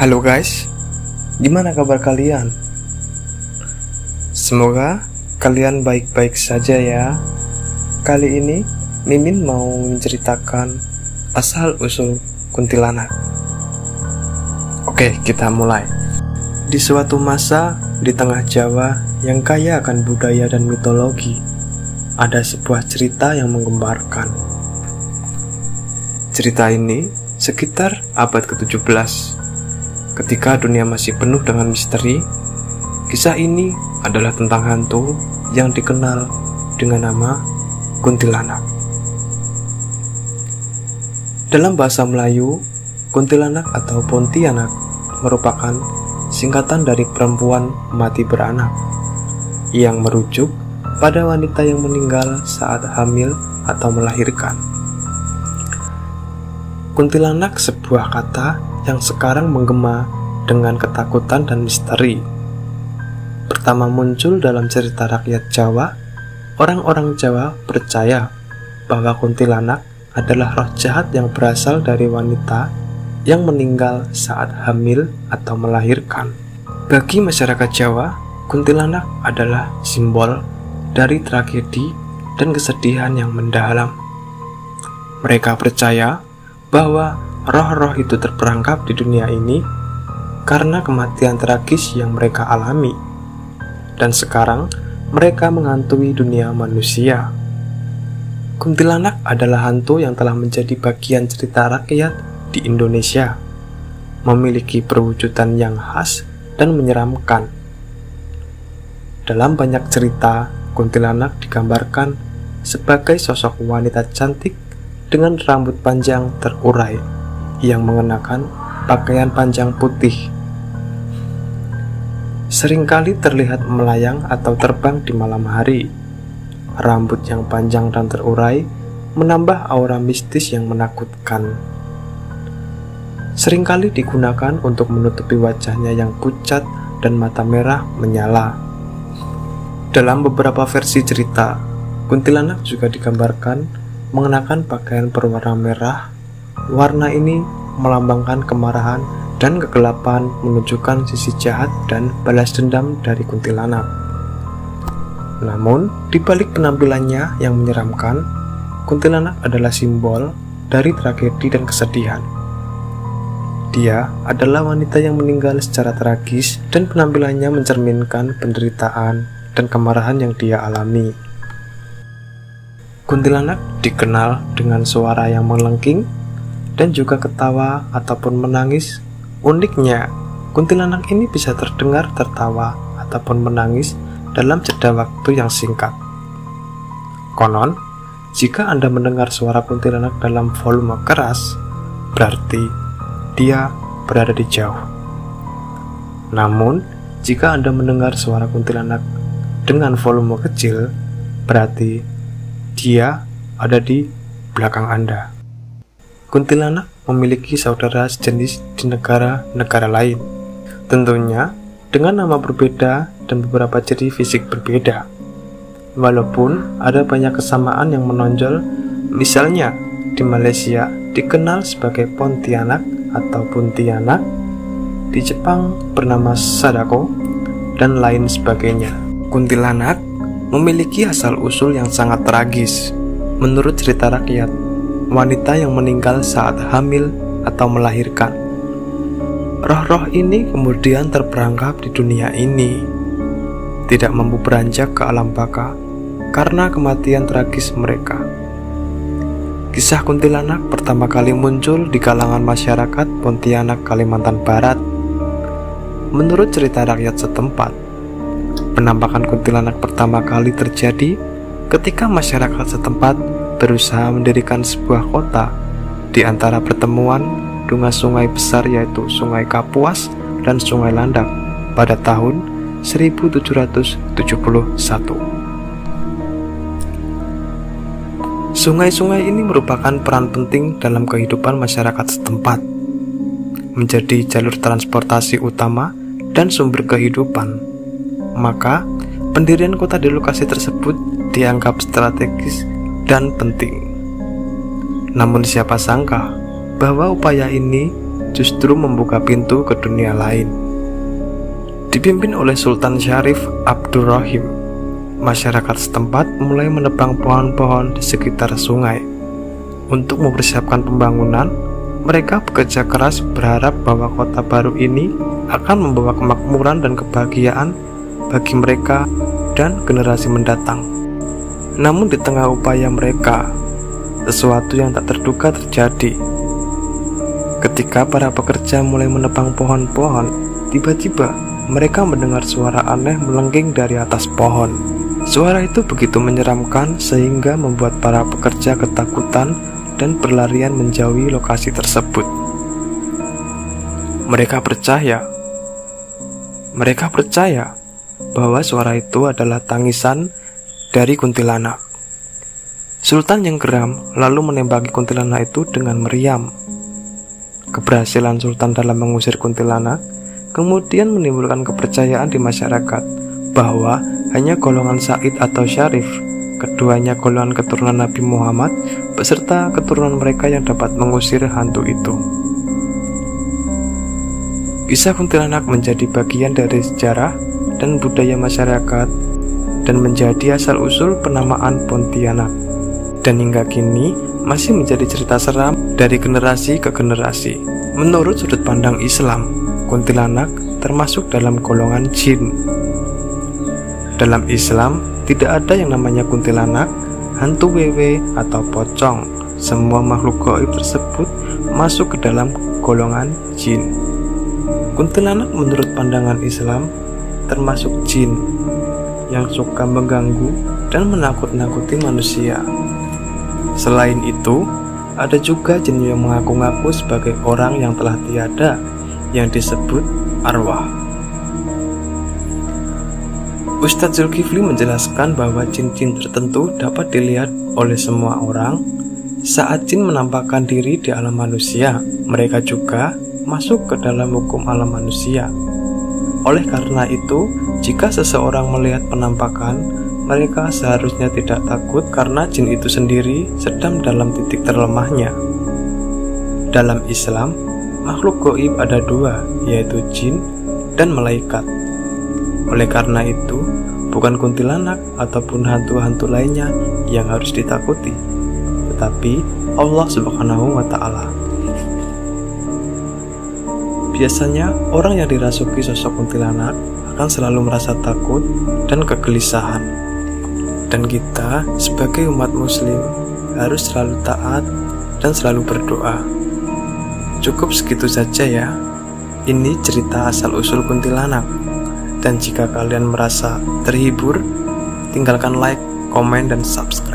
Halo guys, gimana kabar kalian? Semoga kalian baik-baik saja ya. Kali ini Mimin mau menceritakan asal-usul kuntilanak. Oke, kita mulai. Di suatu masa di tengah Jawa yang kaya akan budaya dan mitologi, ada sebuah cerita yang menggemparkan. Cerita ini sekitar abad ke-17. Ketika dunia masih penuh dengan misteri, kisah ini adalah tentang hantu yang dikenal dengan nama kuntilanak. Dalam bahasa Melayu, kuntilanak atau pontianak merupakan singkatan dari perempuan mati beranak, yang merujuk pada wanita yang meninggal saat hamil atau melahirkan. Kuntilanak sebuah kata yang sekarang menggema dengan ketakutan dan misteri. Pertama muncul dalam cerita rakyat Jawa, orang-orang Jawa percaya bahwa kuntilanak adalah roh jahat yang berasal dari wanita yang meninggal saat hamil atau melahirkan. Bagi masyarakat Jawa, kuntilanak adalah simbol dari tragedi dan kesedihan yang mendalam. Mereka percaya bahwa roh-roh itu terperangkap di dunia ini karena kematian tragis yang mereka alami, dan sekarang mereka menghantui dunia manusia. Kuntilanak adalah hantu yang telah menjadi bagian cerita rakyat di Indonesia, memiliki perwujudan yang khas dan menyeramkan. Dalam banyak cerita, kuntilanak digambarkan sebagai sosok wanita cantik dengan rambut panjang terurai yang mengenakan pakaian panjang putih. Seringkali terlihat melayang atau terbang di malam hari. Rambut yang panjang dan terurai menambah aura mistis yang menakutkan. Seringkali digunakan untuk menutupi wajahnya yang pucat dan mata merah menyala. Dalam beberapa versi cerita, kuntilanak juga digambarkan mengenakan pakaian berwarna merah. Warna ini melambangkan kemarahan dan kegelapan, menunjukkan sisi jahat dan balas dendam dari kuntilanak. Namun, di balik penampilannya yang menyeramkan, kuntilanak adalah simbol dari tragedi dan kesedihan. Dia adalah wanita yang meninggal secara tragis dan penampilannya mencerminkan penderitaan dan kemarahan yang dia alami. Kuntilanak dikenal dengan suara yang melengking dan juga ketawa ataupun menangis. Uniknya, kuntilanak ini bisa terdengar tertawa ataupun menangis dalam jeda waktu yang singkat. Konon, jika Anda mendengar suara kuntilanak dalam volume keras, berarti dia berada di jauh. Namun, jika Anda mendengar suara kuntilanak dengan volume kecil, berarti dia ada di belakang Anda. Kuntilanak memiliki saudara sejenis di negara-negara lain, tentunya dengan nama berbeda dan beberapa ciri fisik berbeda. Walaupun ada banyak kesamaan yang menonjol, misalnya di Malaysia dikenal sebagai Pontianak atau Puntianak, di Jepang bernama Sadako, dan lain sebagainya. Kuntilanak memiliki asal-usul yang sangat tragis. Menurut cerita rakyat, wanita yang meninggal saat hamil atau melahirkan. Roh-roh ini kemudian terperangkap di dunia ini, tidak mampu beranjak ke alam baka karena kematian tragis mereka. Kisah kuntilanak pertama kali muncul di kalangan masyarakat Pontianak, Kalimantan Barat. Menurut cerita rakyat setempat, penampakan kuntilanak pertama kali terjadi ketika masyarakat setempat berusaha mendirikan sebuah kota di antara pertemuan dua sungai besar, yaitu Sungai Kapuas dan Sungai Landak pada tahun 1771. Sungai-sungai ini merupakan peran penting dalam kehidupan masyarakat setempat, menjadi jalur transportasi utama dan sumber kehidupan. Maka, pendirian kota di lokasi tersebut dianggap strategis dan penting. Namun siapa sangka bahwa upaya ini justru membuka pintu ke dunia lain. Dipimpin oleh Sultan Syarif Abdurrahim, masyarakat setempat mulai menebang pohon-pohon di sekitar sungai. Untuk mempersiapkan pembangunan, mereka bekerja keras berharap bahwa kota baru ini akan membawa kemakmuran dan kebahagiaan bagi mereka dan generasi mendatang. Namun di tengah upaya mereka, sesuatu yang tak terduga terjadi. Ketika para pekerja mulai menebang pohon-pohon, tiba-tiba mereka mendengar suara aneh melengking dari atas pohon. Suara itu begitu menyeramkan sehingga membuat para pekerja ketakutan dan berlarian menjauhi lokasi tersebut. Mereka percaya bahwa suara itu adalah tangisan dari kuntilanak. Sultan yang geram lalu menembaki kuntilanak itu dengan meriam. Keberhasilan Sultan dalam mengusir kuntilanak kemudian menimbulkan kepercayaan di masyarakat bahwa hanya golongan Said atau Syarif, keduanya golongan keturunan Nabi Muhammad, beserta keturunan mereka yang dapat mengusir hantu itu. Kisah kuntilanak menjadi bagian dari sejarah dan budaya masyarakat dan menjadi asal-usul penamaan Pontianak. Dan hingga kini masih menjadi cerita seram dari generasi ke generasi. Menurut sudut pandang Islam, kuntilanak termasuk dalam golongan jin. Dalam Islam, tidak ada yang namanya kuntilanak, hantu wewe, atau pocong. Semua makhluk gaib tersebut masuk ke dalam golongan jin. Kuntilanak menurut pandangan Islam termasuk jin yang suka mengganggu dan menakut-nakuti manusia. Selain itu, ada juga jin yang mengaku-ngaku sebagai orang yang telah tiada, yang disebut arwah. Ustadz Zulkifli menjelaskan bahwa jin-jin tertentu dapat dilihat oleh semua orang. Saat jin menampakkan diri di alam manusia, mereka juga masuk ke dalam hukum alam manusia. Oleh karena itu, jika seseorang melihat penampakan, mereka seharusnya tidak takut karena jin itu sendiri sedang dalam titik terlemahnya. Dalam Islam, makhluk gaib ada dua, yaitu jin dan malaikat. Oleh karena itu, bukan kuntilanak ataupun hantu-hantu lainnya yang harus ditakuti, tetapi Allah Subhanahu wa Ta'ala. Biasanya, orang yang dirasuki sosok kuntilanak akan selalu merasa takut dan kegelisahan. Dan kita sebagai umat muslim harus selalu taat dan selalu berdoa. Cukup segitu saja ya. Ini cerita asal-usul kuntilanak. Dan jika kalian merasa terhibur, tinggalkan like, komen, dan subscribe.